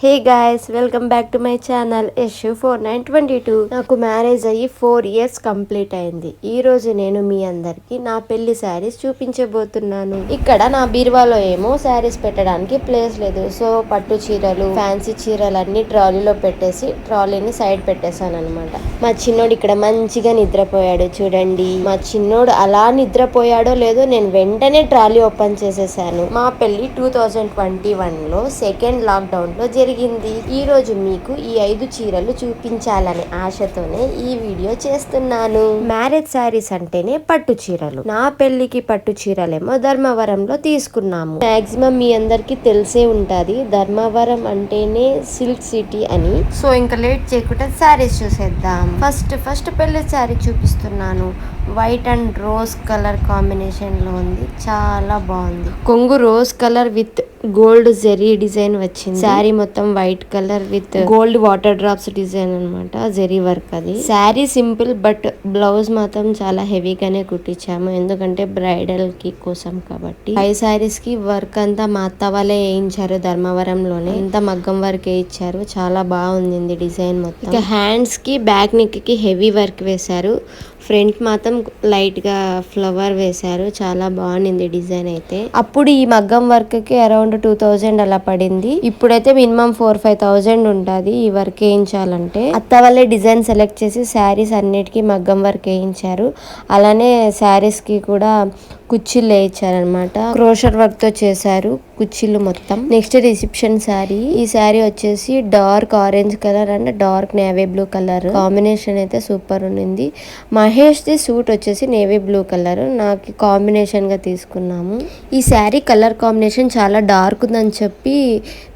Hey guys, welcome back to my channel యశు4922. నాకు marriage అయ్యి 4 years కంప్లీట్ అయింది. ఈ రోజు నేను మీ అందరికి నా పెళ్లి శారీస్ చూపించబోతున్నాను. ఇక్కడ నా బీరువాలో ఏమో శారీస్ పెట్టడానికి ప్లేస్ లేదు, సో పట్టు చీరలు, ఫ్యాన్సీ చీరలు అన్ని ట్రాలీలో పెట్టేసి ట్రాలీని సైడ్ పెట్టేశాను అనమాట. మా చిన్నోడు ఇక్కడ మంచిగా నిద్రపోయాడు. చూడండి, మా చిన్నోడు అలా నిద్రపోయాడో లేదో నేను వెంటనే ట్రాలీ ఓపెన్ చేసేసాను. మా పెళ్లి 2021లో సెకండ్ లాక్డౌన్ లో జరిగింది. ఈ రోజు మీకు ఈ 5 చీరలు చూపించాలనే ఆశతోనే ఈ వీడియో చేస్తున్నాను. మ్యారేజ్ శారీస్ అంటేనే పట్టు చీరలు. నా పెళ్లికి పట్టు చీరలేమో ధర్మవరంలో తీసుకున్నాము. మాక్సిమం మీ అందరికి తెలిసే ఉంటది, ధర్మవరం అంటేనే సిల్క్ సిటీ అని. సో ఇంకా లేట్ చేయకుండా శారీస్ చూసేద్దాం. ఫస్ట్ పెళ్లి శారీ చూపిస్తున్నాను. White and rose colour combination లో ఉంది, చాలా బాగుంది. కొంగు rose colour with gold zari design వచ్చింది. శారీ మొత్తం white colour with gold water drops design అన్నమాట, జెరీ వర్క్. అది శారీ సింపుల్, బట్ బ్లౌజ్ మాత్రం చాలా హెవీగానే కుట్టించాము, ఎందుకంటే బ్రైడల్ కి కోసం కాబట్టి. 5 శారీస్ కి వర్క్ అంతా మా అత్త వాళ్ళే వేయించారు ధర్మవరంలోనే. అంతా మగ్గం వర్క్ వేయించారు, చాలా బాగుంది డిజైన్ మొత్తం. ఇక హ్యాండ్స్ కి బ్యాక్ నెక్ కి హెవీ వర్క్ వేశారు. ఫ్రంట్ మాత్రం లైట్ గా ఫ్లవర్ వేశారు, చాలా బాగుంది డిజైన్ అయితే. అప్పుడు ఈ మగ్గం వర్క్ కి అరౌండ్ 2000 అలా పడింది. ఇప్పుడైతే మినిమం 4-5,000 ఉంటుంది ఈ వర్క్ వేయించాలంటే. అత్త వాళ్ళే డిజైన్ సెలెక్ట్ చేసి శారీస్ అన్నిటికీ మగ్గం వర్క్ వేయించారు. అలానే శారీస్ కి కూడా కుచ్చిళ్ళు వేయించారనమాట. క్రోషర్ వర్క్ తో చేశారు కుచ్చిళ్ళు మొత్తం. Next reception sari. ఈ శారీ వచ్చేసి dark orange colour and dark navy blue colour combination అయితే సూపర్ ఉంది. మహేష్ ది సూట్ వచ్చేసి నేవీ బ్లూ కలర్, నాకు కాంబినేషన్ గా తీసుకున్నాము. ఈ శారీ కలర్ కాంబినేషన్ చాలా డార్క్ ఉందని చెప్పి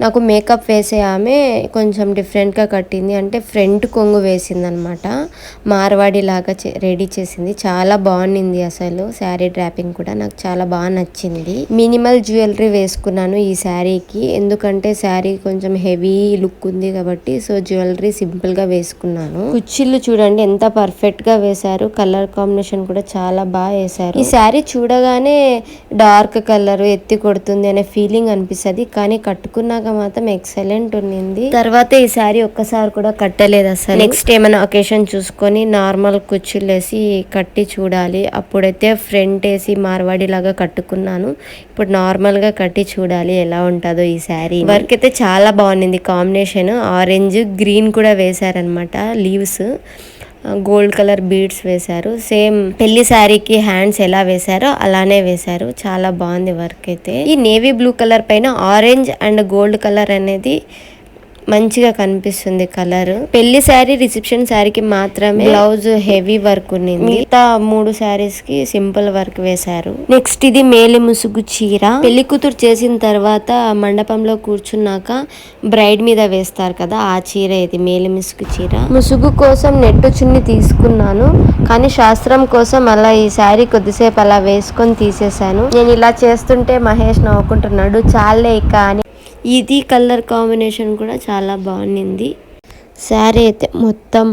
నాకు మేకప్ వేసే ఆమె కొంచెం డిఫరెంట్ గా కట్టింది, అంటే ఫ్రంట్ కొంగు వేసింది అనమాట. మార్వాడి లాగా రెడీ చేసింది, చాలా బాగుంది. అసలు శారీ డ్రాపింగ్ కూడా నాకు చాలా బాగా నచ్చింది. మినిమల్ జ్యువెలరీ వేసుకున్నాను ఈ శారీకి, ఎందుకంటే శారీ కొంచెం హెవీ లుక్ ఉంది కాబట్టి. సో జ్యువెలరీ సింపుల్ గా వేసుకున్నాను. కుచ్చిళ్ళు చూడండి ఎంత పర్ఫెక్ట్ గా వేశారు, కలర్ కాంబినేషన్ కూడా చాలా బాగా వేశారు. ఈ శారీ చూడగానే డార్క్ కలర్ ఎత్తి కొడుతుంది అనే ఫీలింగ్ అనిపిస్తుంది, కానీ కట్టుకున్నాక మాత్రం ఎక్సలెంట్ ఉంది. తర్వాత ఈ శారీ ఒక్కసారి కూడా కట్టలేదు అసలు. నెక్స్ట్ ఏమైనా ఒకేషన్ చూసుకొని నార్మల్ కుచ్చిళ్ళు వేసి కట్టి చూడాలి. అప్పుడైతే ఫ్రంట్ వేసి మార్వాడి లాగా కట్టుకున్నాను, ఇప్పుడు నార్మల్ గా కట్టి చూడాలి ఎలా ఉంటుందో ఈ శారీ. వర్క్ అయితే చాలా బాగుంది. కాంబినేషన్ ఆరెంజ్ గ్రీన్ కూడా వేశారనమాట. లీవ్స్ గోల్డ్ కలర్ బీడ్స్ వేశారు. సేమ్ పెళ్లి శారీకి హ్యాండ్స్ ఎలా వేశారో అలానే వేశారు, చాలా బాగుంది వర్క్ అయితే. ఈ నేవీ బ్లూ కలర్ పైన ఆరెంజ్ అండ్ గోల్డ్ కలర్ అనేది మంచిగా కనిపిస్తుంది కలర్. పెళ్లి శారీ రిసెప్షన్ శారీకి మాత్రమే బ్లౌజ్ హెవీ వర్క్ ఉంది, మిగతా 3 శారీస్ కి సింపుల్ వర్క్ వేశారు. నెక్స్ట్ ఇది మేలి ముసుగు చీర. పెళ్లి కూతురు చేసిన తర్వాత మండపంలో కూర్చున్నాక బ్రైడ్ మీద వేస్తారు కదా, ఆ చీర ఇది మేలి ముసుగు చీర. ముసుగు కోసం నెట్టు చున్ని తీసుకున్నాను, కానీ శాస్త్రం కోసం అలా ఈ శారీ కొద్దిసేపు అలా వేసుకొని తీసేసాను. నేను ఇలా చేస్తుంటే మహేష్ నవ్వుకుంటున్నాడు, చాలే ఇక అని. ఇది కలర్ కాంబినేషన్ కూడా చాలా బాగుంది. శారీ అయితే మొత్తం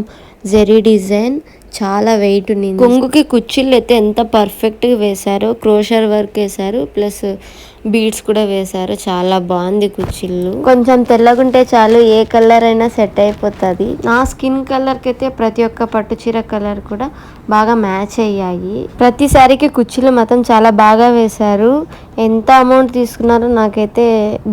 జెరీ డిజైన్, చాలా వెయిట్ ఉంది. కొంగుకి కుచ్చిళ్ళు అయితే ఎంత పర్ఫెక్ట్ గా వేశారో, క్రోషర్ వర్క్ వేశారు, ప్లస్ బీడ్స్ కూడా వేశారు, చాలా బాగుంది కుచ్చిళ్ళు. కొంచెం తెల్లగుంటే చాలు, ఏ కలర్ అయినా సెట్ అయిపోతుంది. నా స్కిన్ కలర్ కి అయితే ప్రతి ఒక్క పట్టు చీర కలర్ కూడా బాగా మ్యాచ్ అయ్యాయి. ప్రతి సారికి కుచ్చిళ్ళు మాత్రం చాలా బాగా వేశారు. ఎంత అమౌంట్ తీసుకున్నారో నాకైతే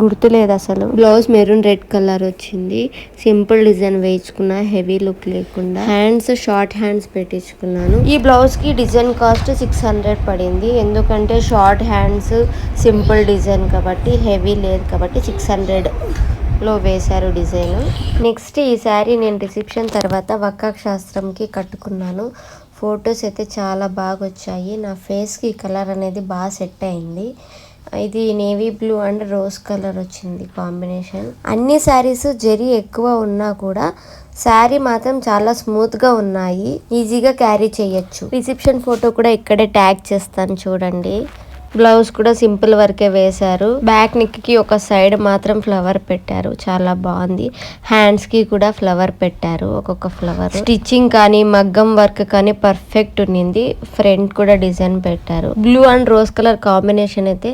గుర్తులేదు అసలు. బ్లౌజ్ మెరూన్ రెడ్ కలర్ వచ్చింది, సింపుల్ డిజైన్ వేయించుకున్నా, హెవీ లుక్ లేకుండా. హ్యాండ్స్ షార్ట్ హ్యాండ్స్ పెట్టించుకున్నాను. ఈ బ్లౌజ్ కి డిజైన్ కాస్ట్ 600 పడింది, ఎందుకంటే షార్ట్ హ్యాండ్స్ సింపుల్ డిజైన్ కాబట్టి, హెవీ లేదు కాబట్టి 600 లో వేశారు డిజైన్. నెక్స్ట్ ఈ శారీ నేను రిసెప్షన్ తర్వాత వక్కాక్ శాస్త్రంకి కట్టుకున్నాను. ఫొటోస్ అయితే చాలా బాగా వచ్చాయి. నా ఫేస్కి ఈ కలర్ అనేది బాగా సెట్ అయింది. ఇది navy blue and rose colour వచ్చింది కాంబినేషన్. అన్ని శారీస్ జరీ ఎక్కువ ఉన్నా కూడా శారీ మాత్రం చాలా స్మూత్ గా ఉన్నాయి, ఈజీగా క్యారీ చేయొచ్చు. రిసెప్షన్ ఫోటో కూడా ఇక్కడే ట్యాగ్ చేస్తాను చూడండి. బ్లౌజ్ కూడా సింపుల్ వర్కే వేశారు. బ్యాక్ నెక్ కి ఒక సైడ్ మాత్రం ఫ్లవర్ పెట్టారు, చాలా బాగుంది. హ్యాండ్స్ కి కూడా ఫ్లవర్ పెట్టారు, ఒక్కొక్క ఫ్లవర్. స్టిచ్చింగ్ కానీ మగ్గం వర్క్ కానీ పర్ఫెక్ట్ ఉంది. ఫ్రంట్ కూడా డిజైన్ పెట్టారు. Blue and rose colour combination అయితే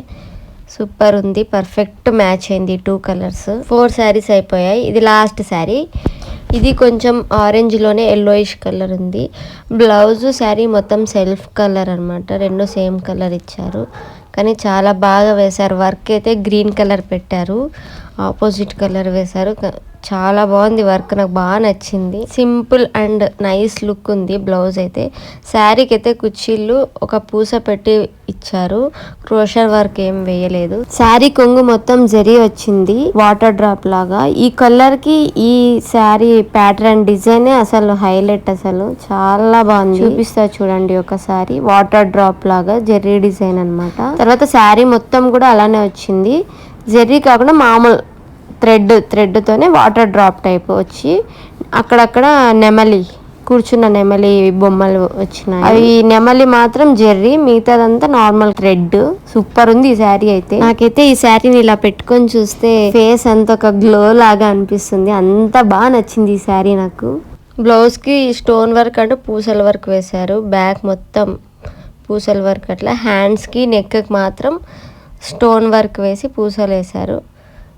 సూపర్ ఉంది, పర్ఫెక్ట్ మ్యాచ్ అయింది 2 కలర్స్. 4 శారీస్ అయిపోయాయి, ఇది లాస్ట్ శారీ. ఇది కొంచెం ఆరెంజ్లోనే ఎల్లోయిష్ కలర్ ఉంది. బ్లౌజ్ శారీ మొత్తం సెల్ఫ్ కలర్ అనమాట, 2 సేమ్ కలర్ ఇచ్చారు. కానీ చాలా బాగా వేశారు. వర్క్ అయితే గ్రీన్ కలర్ పెట్టారు, ఆపోజిట్ కలర్ వేశారు. చాలా బాగుంది వర్క్, నాకు బాగా నచ్చింది. సింపుల్ అండ్ నైస్ లుక్ ఉంది బ్లౌజ్ అయితే. శారీకి అయితే కుర్చీలు ఒక పూస పెట్టి ఇచ్చారు, క్రోషర్ వర్క్ ఏం వేయలేదు. శారీ కొంగు మొత్తం జరీ వచ్చింది, వాటర్ డ్రాప్ లాగా. ఈ కలర్ కి ఈ శారీ ప్యాటర్న్ డిజైన్ అసలు హైలైట్, అసలు చాలా బాగుంది. చూపిస్తా చూడండి ఒకసారి. వాటర్ డ్రాప్ లాగా జరీ డిజైన్ అన్నమాట. తర్వాత శారీ మొత్తం కూడా అలానే వచ్చింది, జరీ కాకుండా మామూలు థ్రెడ్ తోనే వాటర్ డ్రాప్ టైప్ వచ్చి అక్కడక్కడ నెమలి కూర్చున్న నెమలి బొమ్మలు వచ్చినాయి. అవి నెమలి మాత్రం జెర్రీ, మిగతాదంతా నార్మల్ థ్రెడ్. సూపర్ ఉంది ఈ శారీ అయితే. నాకైతే ఈ శారీని ఇలా పెట్టుకొని చూస్తే ఫేస్ అంతా ఒక గ్లో లాగా అనిపిస్తుంది, అంత బాగా నచ్చింది ఈ శారీ నాకు. బ్లౌజ్ కి స్టోన్ వర్క్ అంటే పూసల వర్క్ వేశారు, బ్యాక్ మొత్తం పూసల వర్క్ అట్లా. హ్యాండ్స్ కి నెక్ కి మాత్రం స్టోన్ వర్క్ వేసి పూసలు వేశారు.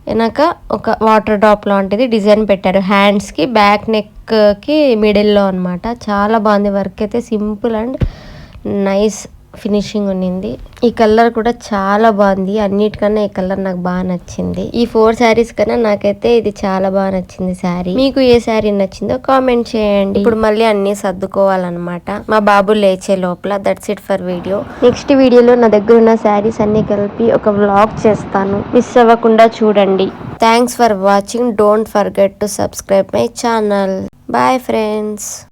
వెనక ఒక వాటర్ డ్రాప్ లాంటిది డిజైన్ పెట్టారు హ్యాండ్స్కి, బ్యాక్ నెక్కి మిడిల్లో అనమాట. చాలా బాగుంది వర్క్ అయితే, సింపుల్ అండ్ నైస్ ఫినిషింగ్ ఉన్నింది. ఈ కలర్ కూడా చాలా బాగుంది, అన్నిటికన్నా ఈ కలర్ నాకు బాగా నచ్చింది. ఈ 4 శారీస్ కన్నా నాకైతే ఇది చాలా బాగా నచ్చింది శారీ. మీకు ఏ శారీ నచ్చిందో కామెంట్ చేయండి. ఇప్పుడు మళ్ళీ అన్ని సర్దుకోవాలన్నమాట మా బాబు లేచే లోపల. That's it for video. Next వీడియోలో నా దగ్గర ఉన్న శారీస్ అన్ని కలిపి ఒక వ్లాగ్ చేస్తాను, మిస్ అవ్వకుండా చూడండి. Thanks for watching. Don't forget to subscribe my channel. Bye friends.